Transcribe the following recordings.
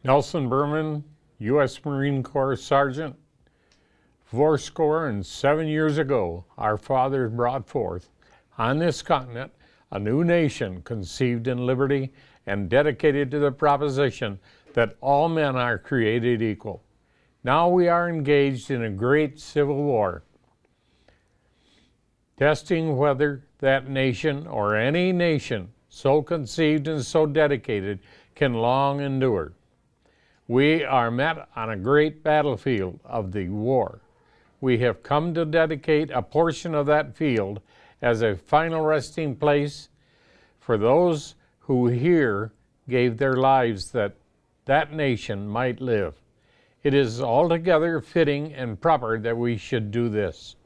Nelson Birman, U.S. Marine Corps Sergeant. 407 years ago, our fathers brought forth on this continent a new nation conceived in liberty and dedicated to the proposition that all men are created equal. Now we are engaged in a great civil war, testing whether that nation or any nation so conceived and so dedicated can long endure. We are met on a great battlefield of the war. We have come to dedicate a portion of that field as a final resting place for those who here gave their lives that that nation might live. It is altogether fitting and proper that we should do this.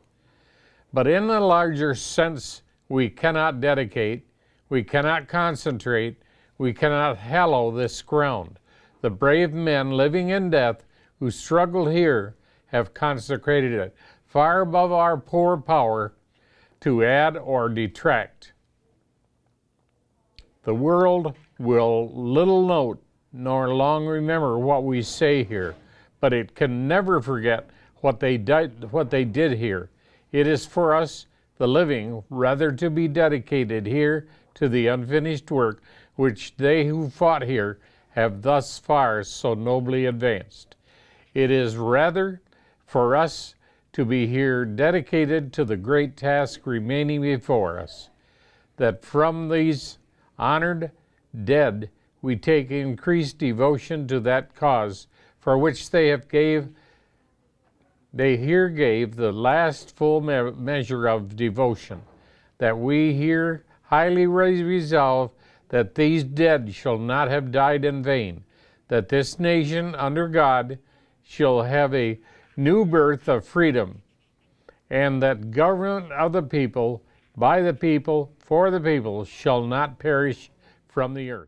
But in a larger sense, we cannot dedicate, we cannot concentrate, we cannot hallow this ground. The brave men living in death who struggled here have consecrated it far above our poor power to add or detract. The world will little note nor long remember what we say here, but it can never forget what they did here. It is for us, the living, rather to be dedicated here to the unfinished work which they who fought here have thus far so nobly advanced. It is rather for us to be here dedicated to the great task remaining before us, that from these honored dead we take increased devotion to that cause for which they here gave the last full measure of devotion, that we here highly resolve that these dead shall not have died in vain, that this nation under God shall have a new birth of freedom, and that government of the people, by the people, for the people, shall not perish from the earth.